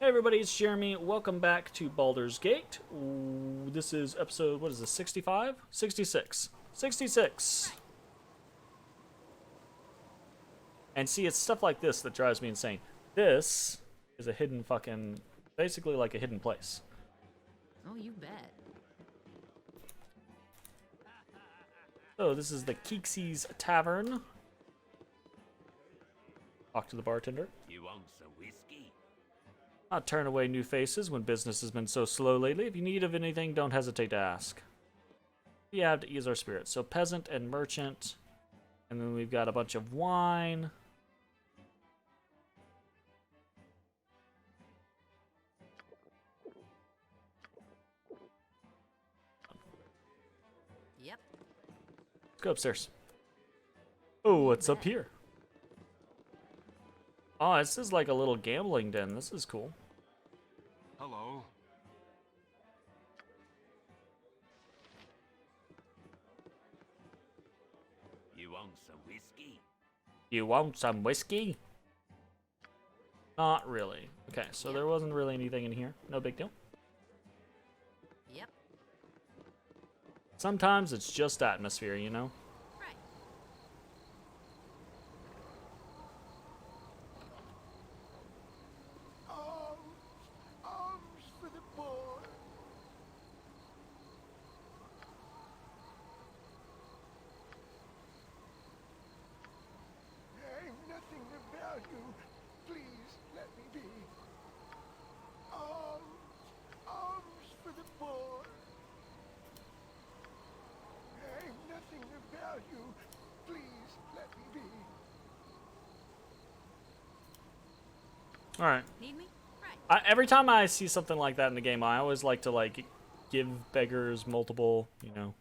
Hey everybody, it's Jeremy. Welcome back to Baldur's Gate. This is episode, what is this, 65? 66. 66! And see, it's stuff like this that drives me insane. This is a hidden fucking, basically like a hidden place. Oh, you bet. So this is the Keeksy's Tavern. Talk to the bartender. You want some whiskey? Not turn away new faces when business has been so slow lately. If you need of anything, don't hesitate to ask. We have to ease our spirits. So peasant and merchant. And then we've got a bunch of wine. Yep. Let's go upstairs. Oh, what's up here? Oh, this is like a little gambling den. This is cool. Hello. You want some whiskey? You want some whiskey? Not really. Okay, so there wasn't really anything in here. No big deal. Yep. Sometimes it's just atmosphere, you know? Right. Arms for the poor. I'm nothing about you. Please let me be. Arms for the poor. I'm nothing about you. Please let me be. Alright. Need me? Right. Every time I see something like that in the game, I always like to, like, give beggars multiple, you know,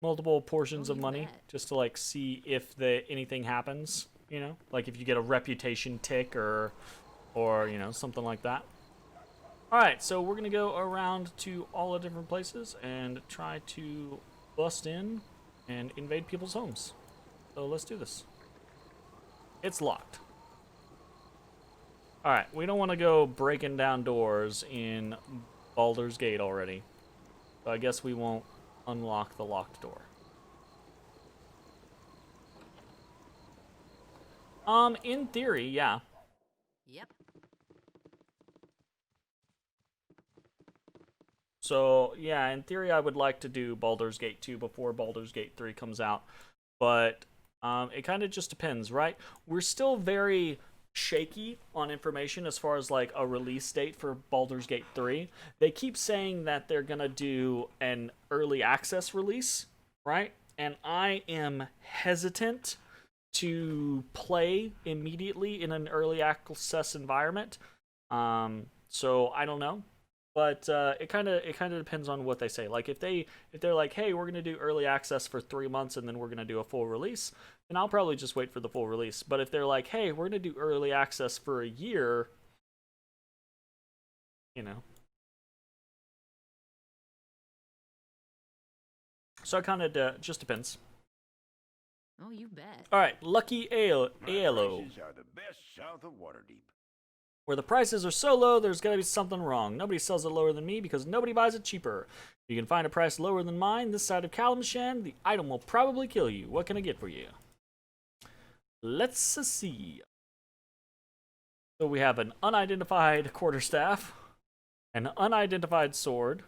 multiple portions Oh, of you money. bet. Just to, like, see if anything happens, you know? Like, if you get a reputation tick or you know, something like that. Alright, so we're gonna go around to all the different places and try to bust in and invade people's homes. So let's do this. It's locked. Alright, we don't want to go breaking down doors in Baldur's Gate already. So I guess we won't unlock the locked door. In theory, yeah. Yep. So, yeah, in theory, I would like to do Baldur's Gate 2 before Baldur's Gate 3 comes out. But it kind of just depends, right? We're still very shaky on information as far as, like, a release date for Baldur's Gate 3. They keep saying that they're going to do an early access release, right? And I am hesitant to play immediately in an early access environment. So I don't know. But it kind of depends on what they say. Like if they're like, hey, we're gonna do early access for 3 months and then we're gonna do a full release, then I'll probably just wait for the full release. But if they're like, hey, we're gonna do early access for a year, you know. So it kind of just depends. Oh, you bet. All right, Lucky Alo. Prices are the best south of Waterdeep. Where the prices are so low, there's gotta be something wrong. Nobody sells it lower than me because nobody buys it cheaper. If you can find a price lower than mine this side of Kalimshan, the item will probably kill you. What can I get for you? Let's see. So we have an unidentified quarterstaff, an unidentified sword,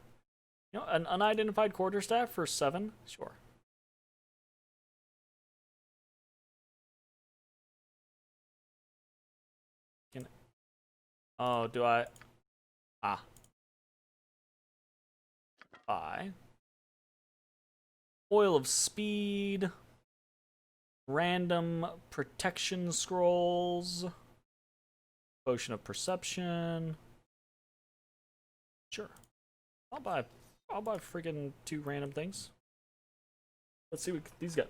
you know, an unidentified quarterstaff for 7. Sure. Oh, do I? Buy. Oil of Speed. Random Protection Scrolls. Potion of Perception. Sure. I'll buy freaking 2 random things. Let's see what these got.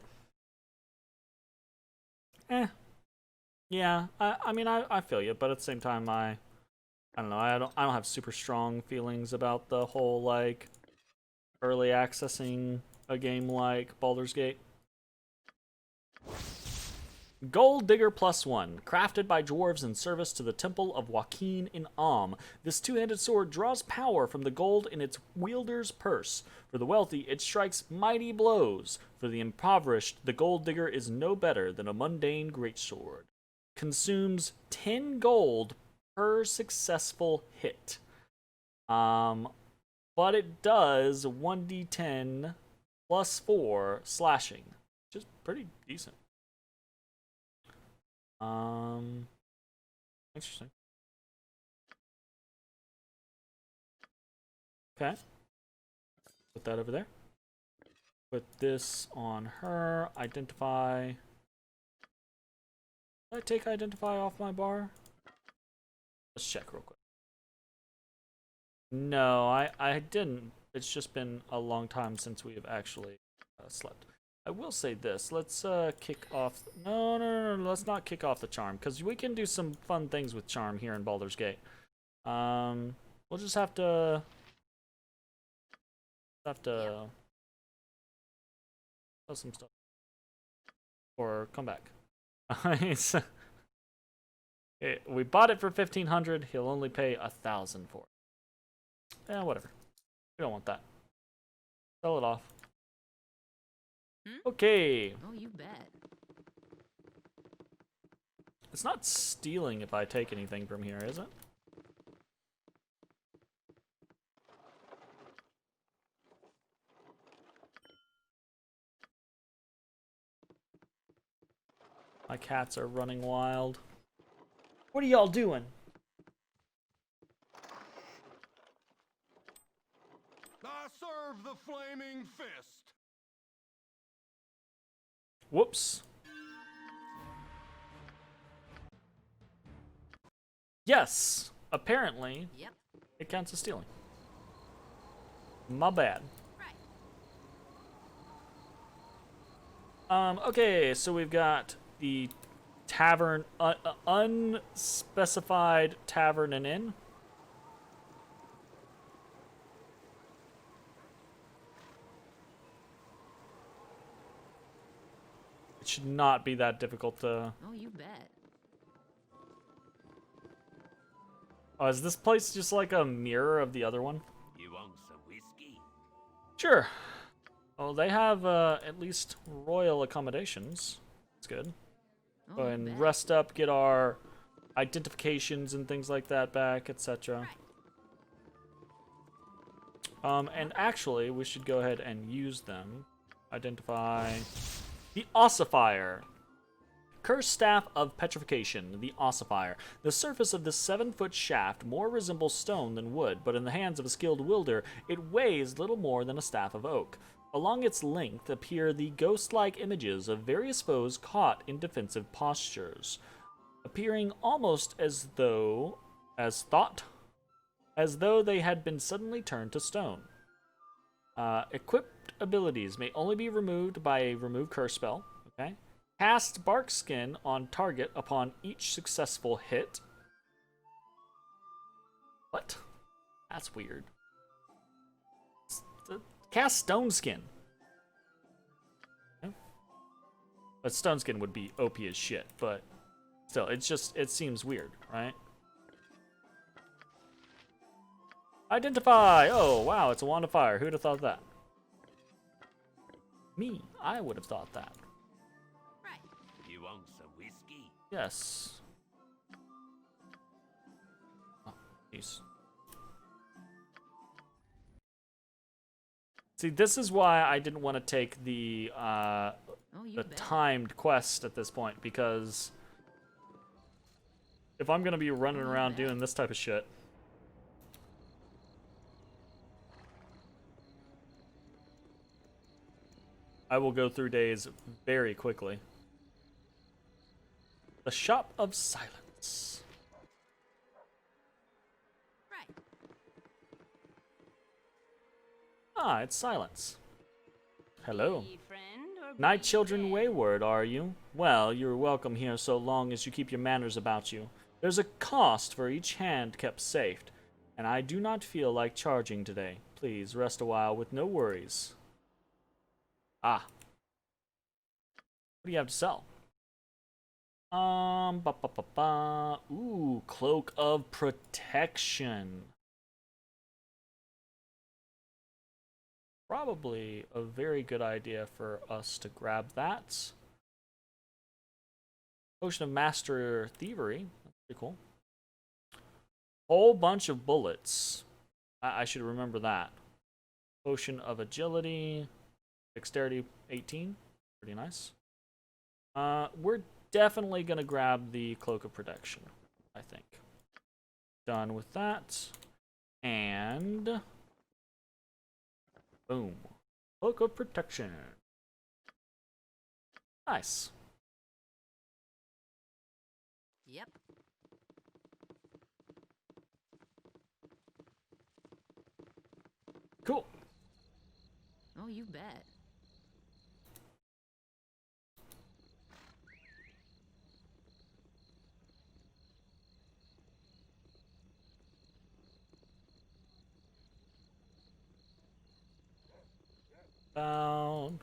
Yeah, I mean, I feel you, but at the same time, I don't know. I don't have super strong feelings about the whole like early accessing a game like Baldur's Gate. Gold Digger +1, crafted by dwarves in service to the Temple of Joaquin in Am. This two-handed sword draws power from the gold in its wielder's purse. For the wealthy, it strikes mighty blows. For the impoverished, the Gold Digger is no better than a mundane greatsword. Consumes 10 gold per successful hit. But it does 1d10 +4 slashing, which is pretty decent. Interesting. Okay. Put that over there. Put this on her. Identify. Did I take identify off my bar? Let's check real quick. No, I didn't. It's just been a long time since we have actually slept. I will say this. Let's kick off. No. Let's not kick off the charm, because we can do some fun things with charm here in Baldur's Gate. We'll just have to. Tell some stuff. Or come back. We bought it for 1,500. He'll only pay 1,000 for it. Yeah, whatever. We don't want that. Sell it off. Okay. Oh, you bet. It's not stealing if I take anything from here, is it? My cats are running wild. What are y'all doing? I serve the flaming fist. Whoops. Yes, apparently Yep. it counts as stealing. My bad. Right. Okay, so we've got the tavern, unspecified tavern and inn. It should not be that difficult to... Oh, you bet. Oh, is this place just like a mirror of the other one? You want some whiskey? Sure. Well, they have at least royal accommodations. That's good. Oh, Go ahead you and bet. rest up, get our identifications and things like that back, etc. And actually, we should go ahead and use them. Identify the ossifier. Cursed Staff of Petrification, the ossifier. The surface of this 7-foot shaft more resembles stone than wood, but in the hands of a skilled wielder, it weighs little more than a staff of oak. Along its length appear the ghost-like images of various foes caught in defensive postures, appearing almost as though they had been suddenly turned to stone. Equipped abilities may only be removed by a remove curse spell. Okay. Cast bark skin on target upon each successful hit. What? That's weird. Cast stone skin. Okay. But stone skin would be OP as shit, but still, it seems weird, right? Identify! Oh, wow, it's a wand of fire. Who'd have thought that? Me. I would have thought that. Right. You want some whiskey? Yes. Oh, jeez. See, this is why I didn't want to take the Oh, you bet. timed quest at this point, because if I'm gonna be running Oh, you around bet. doing this type of shit, I will go through days very quickly. The Shop of Silence. Right. Ah, it's Silence. Hello. Be friend or Night be children dead? wayward, are you? Well, you're welcome here so long as you keep your manners about you. There's a cost for each hand kept safe, and I do not feel like charging today. Please rest a while with no worries. Ah. What do you have to sell? Ooh, Cloak of Protection. Probably a very good idea for us to grab that. Potion of Master Thievery. That's pretty cool. Whole bunch of bullets. I should remember that. Potion of Agility. Dexterity 18. Pretty nice. We're definitely going to grab the Cloak of Protection, I think. Done with that. And... boom. Cloak of Protection. Nice. Yep. Cool. Oh, you bet. Down.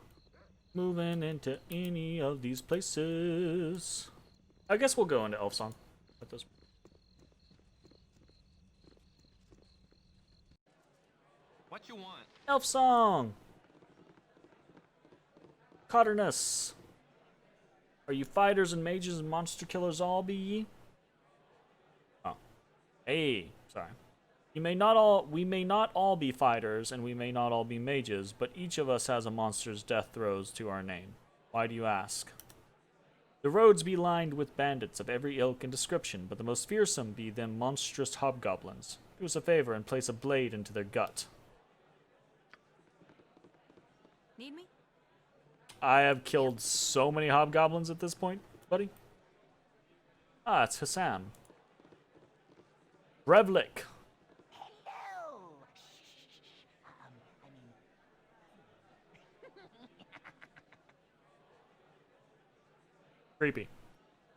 Moving into any of these places. I guess we'll go into Elf Song at this. What you want? Elf Song! Cotternus. Are you fighters and mages and monster killers all be ye? Oh. Hey, sorry. We may not all be fighters, and we may not all be mages, but each of us has a monster's death throes to our name. Why do you ask? The roads be lined with bandits of every ilk and description, but the most fearsome be them monstrous hobgoblins. Do us a favor and place a blade into their gut. Need me? I have killed so many hobgoblins at this point, buddy. Ah, it's Hassan. Brevlik. Hello. Creepy.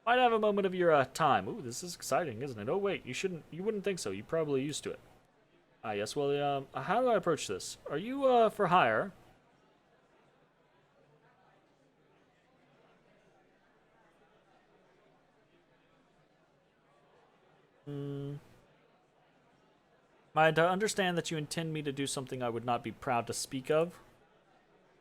Might have a moment of your time. Ooh, this is exciting, isn't it? Oh wait, you wouldn't think so. You're probably used to it. Ah, yes. Well, how do I approach this? Are you for hire? Am I to understand that you intend me to do something I would not be proud to speak of?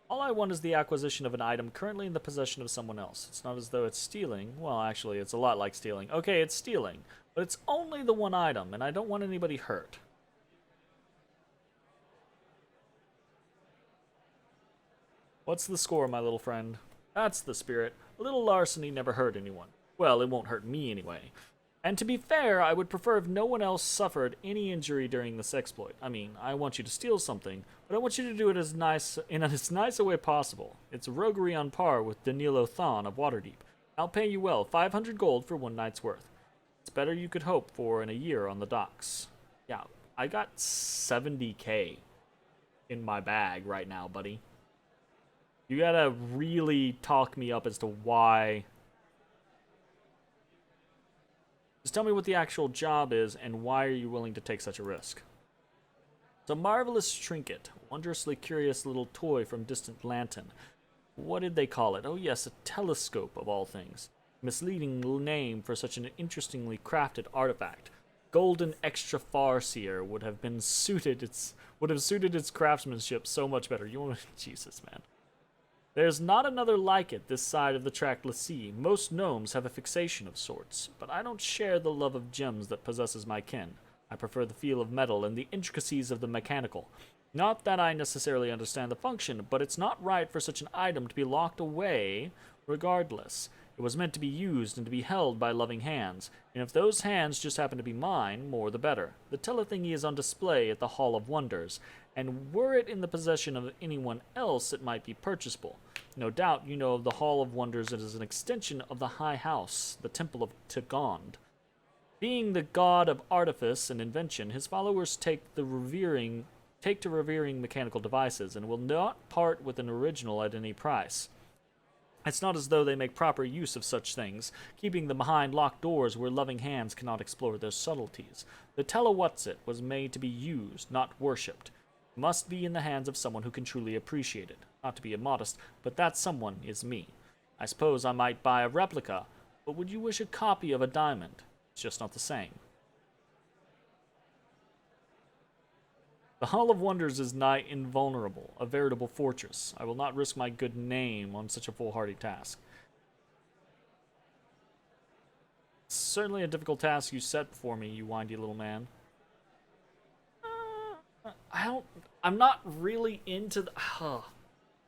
All I want is the acquisition of an item currently in the possession of someone else. It's not as though it's stealing. Well, actually, it's a lot like stealing. Okay, it's stealing, but it's only the one item, and I don't want anybody hurt. What's the score, my little friend? That's the spirit. A little larceny never hurt anyone. Well, it won't hurt me anyway. And to be fair, I would prefer if no one else suffered any injury during this exploit. I mean, I want you to steal something, but I want you to do it in as nice a way possible. It's roguery on par with Danilo Thon of Waterdeep. I'll pay you well, 500 gold for one night's worth. It's better you could hope for in a year on the docks. Yeah, I got 70k in my bag right now, buddy. You gotta really talk me up as to why. Just tell me what the actual job is and why are you willing to take such a risk? It's a marvelous trinket, wondrously curious little toy from distant Lanton. What did they call it? Oh yes, a telescope of all things. Misleading name for such an interestingly crafted artifact. Golden extra farseer would have suited its craftsmanship so much better. Jesus, man. There's not another like it this side of the trackless sea. Most gnomes have a fixation of sorts, but I don't share the love of gems that possesses my kin. I prefer the feel of metal and the intricacies of the mechanical. Not that I necessarily understand the function, but it's not right for such an item to be locked away regardless. It was meant to be used and to be held by loving hands, and if those hands just happen to be mine, more the better. The telethingy is on display at the Hall of Wonders, and were it in the possession of anyone else, it might be purchasable. No doubt you know of the Hall of Wonders as an extension of the High House, the Temple of Tigond. Being the god of artifice and invention, his followers take to revering mechanical devices, and will not part with an original at any price. It's not as though they make proper use of such things, keeping them behind locked doors where loving hands cannot explore their subtleties. The Telewatsit was made to be used, not worshipped. It must be in the hands of someone who can truly appreciate it. Not to be immodest, but that someone is me. I suppose I might buy a replica, But would you wish a copy of a diamond? It's just not the same. The Hall of Wonders is nigh invulnerable, a veritable fortress. I will not risk my good name on such a foolhardy task. It's certainly a difficult task you set before me, you windy little man. I'm not really into the...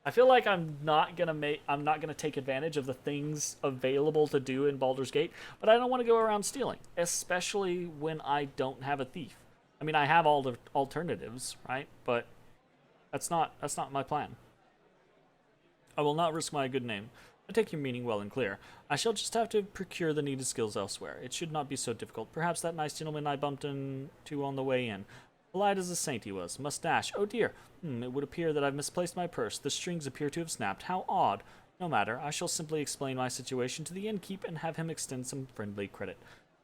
I feel like I'm not gonna take advantage of the things available to do in Baldur's Gate, but I don't want to go around stealing, especially when I don't have a thief. I mean, I have all the alternatives, right? But that's not my plan. I will not risk my good name. I take your meaning well and clear. I shall just have to procure the needed skills elsewhere. It should not be so difficult. Perhaps that nice gentleman I bumped into on the way in. Polite as a saint he was. Mustache. Oh dear. It would appear that I've misplaced my purse. The strings appear to have snapped. How odd. No matter. I shall simply explain my situation to the innkeep and have him extend some friendly credit.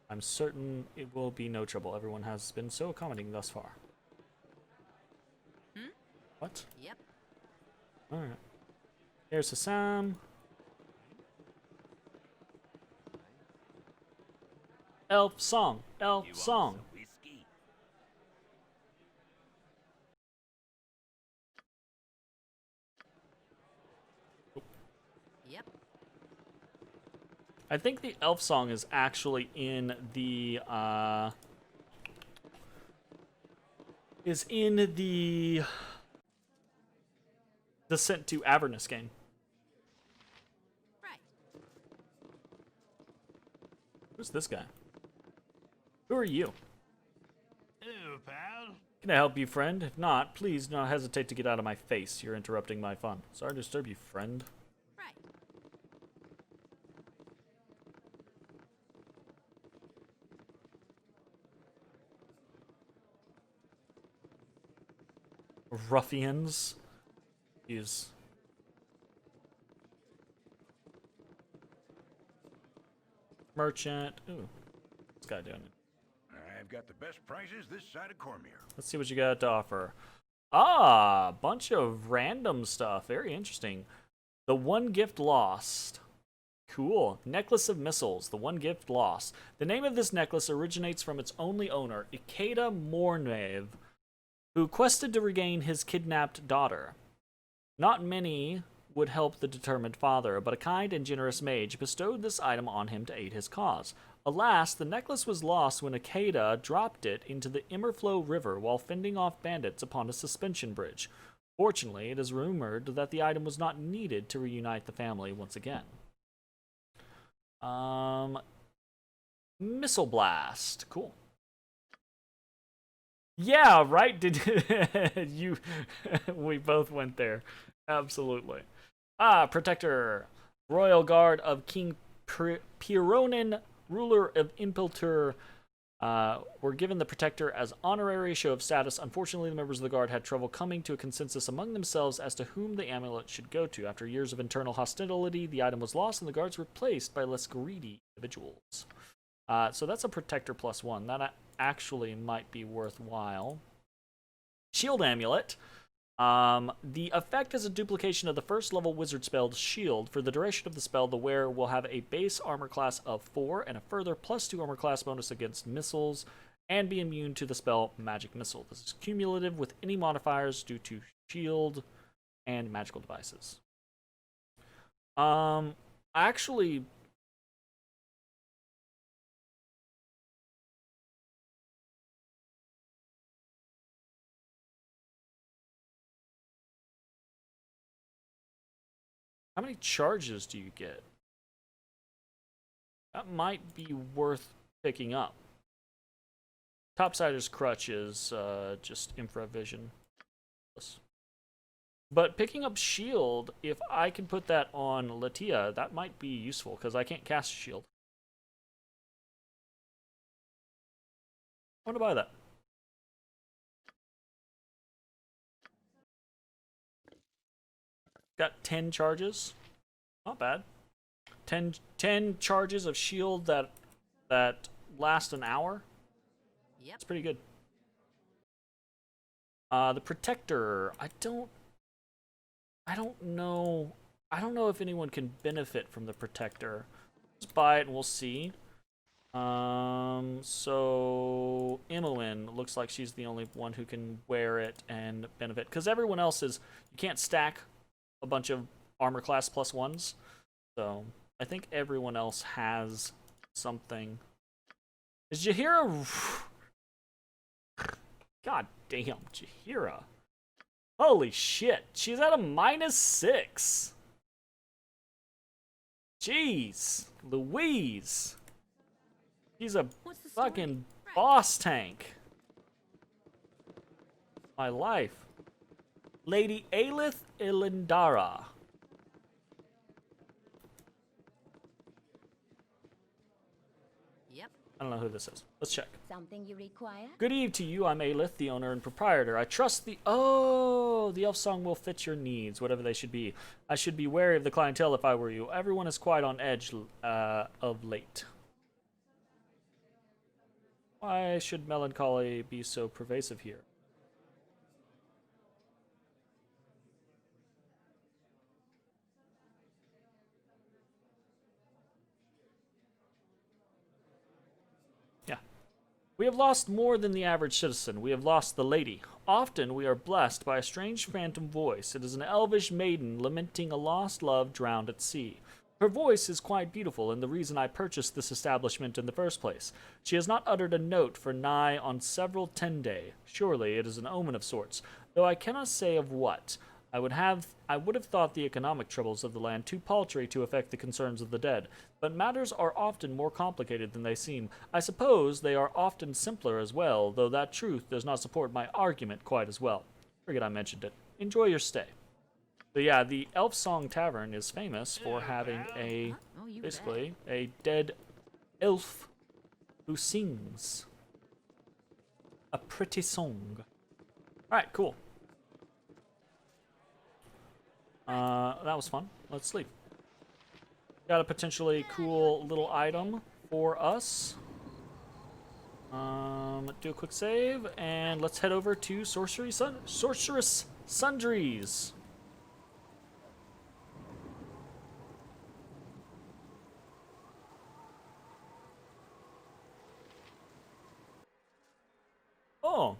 I'm certain it will be no trouble. Everyone has been so accommodating thus far. What? Yep. Alright. Here's Hassam. Elf song. Elf You song. want some whiskey? Yep. I think the elf song is actually in the Descent to Avernus game. Right. Who's this guy? Who are you? Hello, pal. Can I help you, friend? If not, please do not hesitate to get out of my face. You're interrupting my fun. Sorry to disturb you, friend. Right. Ruffians. Jeez. Merchant. Ooh. What's this guy doing? I've got the best prices this side of Cormier. Let's see what you got to offer. Ah, bunch of random stuff. Very interesting. The one gift lost. Cool. Necklace of Missiles. The one gift lost. The name of this necklace originates from its only owner, Ikeda Mornev, who quested to regain his kidnapped daughter. Not many would help the determined father, but a kind and generous mage bestowed this item on him to aid his cause. Alas, the necklace was lost when Ikeda dropped it into the Immerflow River while fending off bandits upon a suspension bridge. Fortunately, it is rumored that the item was not needed to reunite the family once again. Missile Blast. Cool. Yeah, right? Did you... We both went there. Absolutely. Protector. Royal Guard of King Pironin, ruler of Impeltur, were given the Protector as honorary show of status. Unfortunately, the members of the Guard had trouble coming to a consensus among themselves as to whom the amulet should go to. After years of internal hostility, the item was lost and the Guards replaced by less greedy individuals. So that's a Protector +1. That actually might be worthwhile. Shield Amulet. The effect is a duplication of the first level wizard spell Shield. For the duration of the spell, the wearer will have a base armor class of 4 and a further +2 armor class bonus against missiles, and be immune to the spell Magic Missile. This is cumulative with any modifiers due to shield and magical devices. Actually, how many charges do you get? That might be worth picking up. Topsider's Crutch is just infravision. But picking up Shield, if I can put that on Latia, that might be useful, because I can't cast Shield. I want to buy that. Got 10 charges. Not bad. 10 charges of shield that last an hour. Yep. It's pretty good. The Protector. I don't know. I don't know if anyone can benefit from the Protector. Just buy it and we'll see. So Imoen looks like she's the only one who can wear it and benefit, because everyone else is, you can't stack a bunch of armor class plus ones. So I think everyone else has something. Is Jaheira? God damn, Jaheira. Holy shit, she's at a -6. Jeez, Louise. She's a What's the story? fucking boss tank. My life. Lady Aelith Ilindara. Yep. I don't know who this is. Let's check. Something you require? Good eve to you. I'm Aelith, the owner and proprietor. I trust the... Oh, the elf song will fit your needs, whatever they should be. I should be wary of the clientele if I were you. Everyone is quite on edge of late. Why should melancholy be so pervasive here? Yeah. We have lost more than the average citizen. We have lost the lady. Often we are blessed by a strange phantom voice. It is an elvish maiden lamenting a lost love drowned at sea. Her voice is quite beautiful, and the reason I purchased this establishment in the first place. She has not uttered a note for nigh on several 10 days. Surely it is an omen of sorts, though I cannot say of what. I would have thought the economic troubles of the land too paltry to affect the concerns of the dead, but matters are often more complicated than they seem. I suppose they are often simpler as well, though that truth does not support my argument quite as well. Forget I mentioned it. Enjoy your stay. So yeah, the Elf Song Tavern is famous for having a, Oh, you basically, a dead elf who sings a pretty song. Alright, cool. That was fun. Let's sleep. Got a potentially cool little item for us. Do a quick save, and let's head over to Sorceress Sundries. Oh.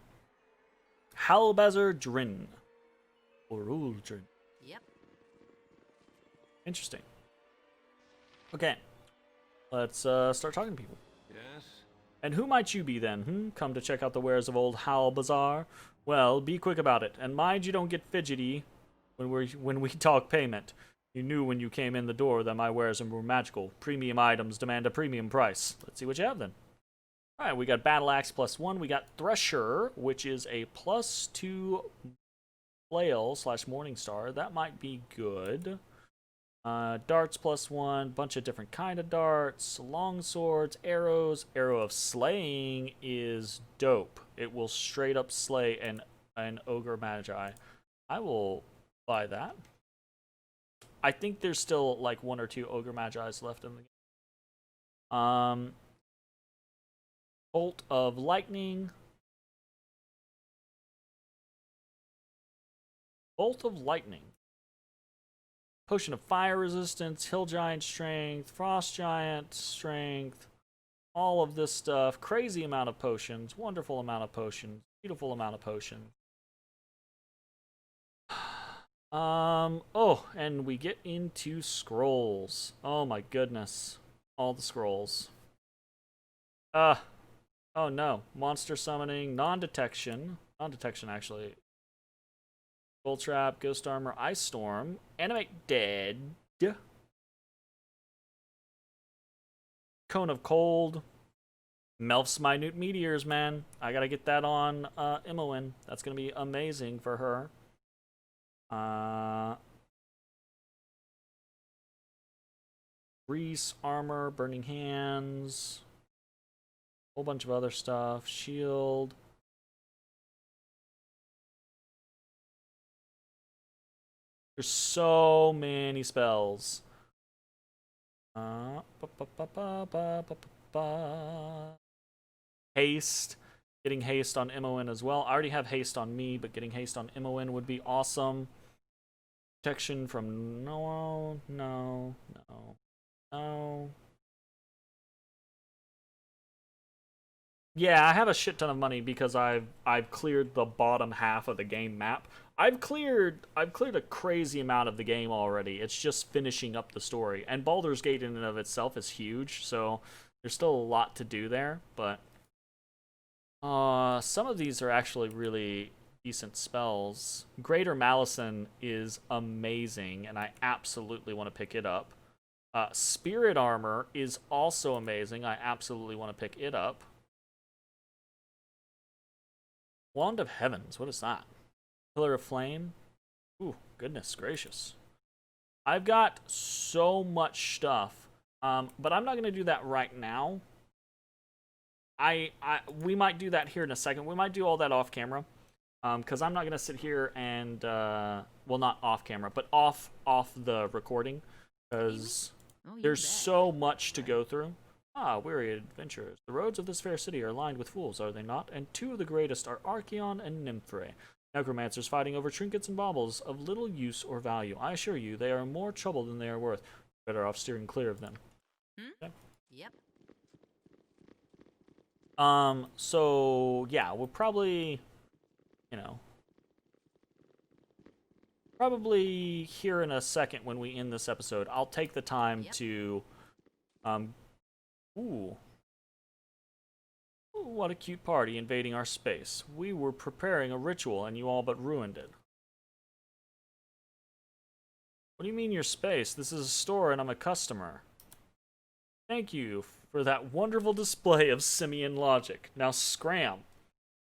Halbazar Drin. Or Uldrin. Yep. Interesting. Okay. Let's start talking to people. Yes? And who might you be then, Come to check out the wares of old Halbazar? Well, be quick about it, and mind you don't get fidgety when we talk payment. You knew when you came in the door that my wares were magical. Premium items demand a premium price. Let's see what you have then. Alright, we got Battle Axe +1. We got Thresher, which is a +2 flail / Morningstar. That might be good. Darts +1, bunch of different kind of darts, long swords, arrows. Arrow of Slaying is dope. It will straight up slay an ogre magi. I will buy that. I think there's still like 1 or 2 ogre magi's left in the game. Bolt of Lightning. Bolt of Lightning. Potion of Fire Resistance, Hill Giant Strength, Frost Giant Strength, all of this stuff. Crazy amount of potions, wonderful amount of potions, beautiful amount of potions. Oh, and we get into scrolls. Oh my goodness. All the scrolls. Oh no. Monster Summoning, Non-Detection. Non-Detection, actually. Gold Trap, Ghost Armor, Ice Storm, Animate Dead, Cone of Cold, Melf's Minute Meteors, man. I gotta get that on Imoen. That's gonna be amazing for her. Grease, Armor, Burning Hands, whole bunch of other stuff, Shield. There's so many spells. Haste. Getting haste on Imoen as well. I already have haste on me, but getting haste on Imoen would be awesome. Protection from no. Yeah, I have a shit ton of money because I've cleared the bottom half of the game map. I've cleared a crazy amount of the game already. It's just finishing up the story. And Baldur's Gate in and of itself is huge, so there's still a lot to do there, but some of these are actually really decent spells. Greater Malison is amazing, and I absolutely want to pick it up. Spirit Armor is also amazing. I absolutely want to pick it up. Wand of Heavens, what is that? Pillar of Flame? Ooh, goodness gracious. I've got so much stuff, but I'm not going to do that right now. We might do that here in a second. We might do all that off camera, because I'm not going to sit here and, well, not off camera, but off the recording, because there's so much to go through. Ah, weary adventurers. The roads of this fair city are lined with fools, are they not? And two of the greatest are Archeon and Nymphere. Necromancers fighting over trinkets and baubles of little use or value. I assure you, they are more trouble than they are worth. Better off steering clear of them. Okay. Yep. So, yeah, we'll probably, probably here in a second when we end this episode, I'll take the time to, ooh, what a cute party invading our space. We were preparing a ritual and you all but ruined it. What do you mean your space? This is a store and I'm a customer. Thank you for that wonderful display of simian logic. Now scram.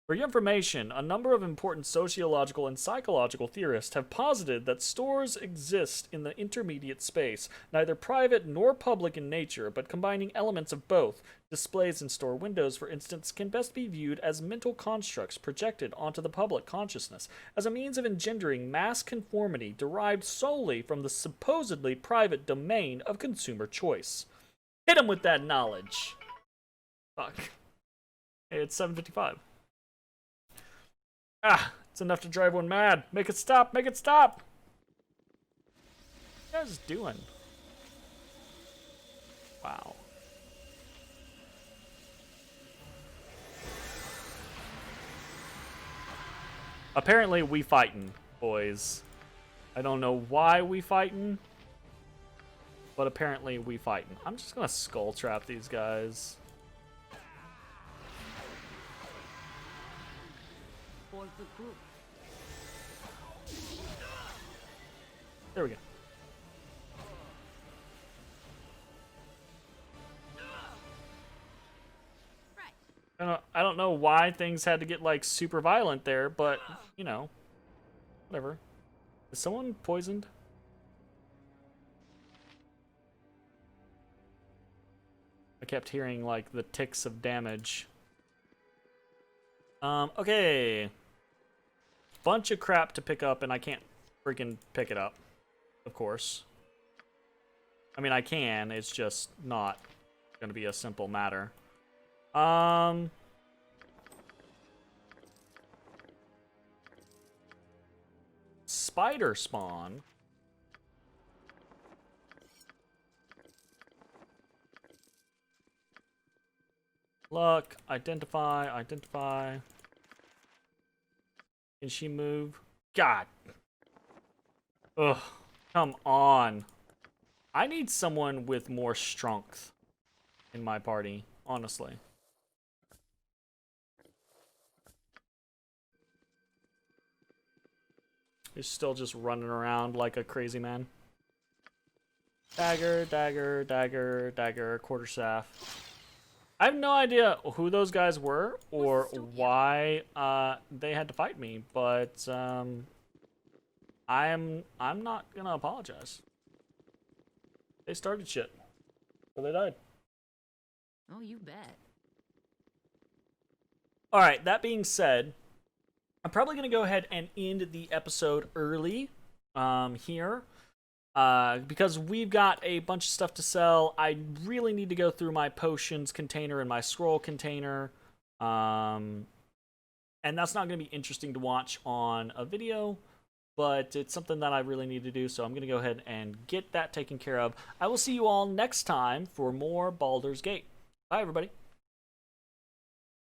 For your information, a number of important sociological and psychological theorists have posited that stores exist in the intermediate space, neither private nor public in nature, but combining elements of both. Displays in store windows, for instance, can best be viewed as mental constructs projected onto the public consciousness, as a means of engendering mass conformity derived solely from the supposedly private domain of consumer choice. Hit him with that knowledge! Fuck. Hey, it's 7:55. Ah, it's enough to drive one mad. Make it stop, make it stop! What are you guys doing? Wow. Apparently we fightin', boys. I don't know why we fightin', but apparently we fightin'. I'm just gonna skull trap these guys. There we go. I don't know why things had to get like super violent there, but whatever. Is someone poisoned? I kept hearing like the ticks of damage. Okay. Bunch of crap to pick up and I can't freaking pick it up. Of course. I mean, I can, it's just not gonna be a simple matter. Spider spawn. Look, identify. Can she move? God. Ugh, come on. I need someone with more strength in my party, honestly. He's still just running around like a crazy man. Dagger, quarterstaff. I have no idea who those guys were or why they had to fight me, but I'm not gonna apologize. They started shit, so they died. Oh, you bet. All right. That being said, I'm probably gonna go ahead and end the episode early here. Because we've got a bunch of stuff to sell. I really need to go through my potions container and my scroll container. And that's not going to be interesting to watch on a video, but it's something that I really need to do, so I'm going to go ahead and get that taken care of. I will see you all next time for more Baldur's Gate. Bye, everybody.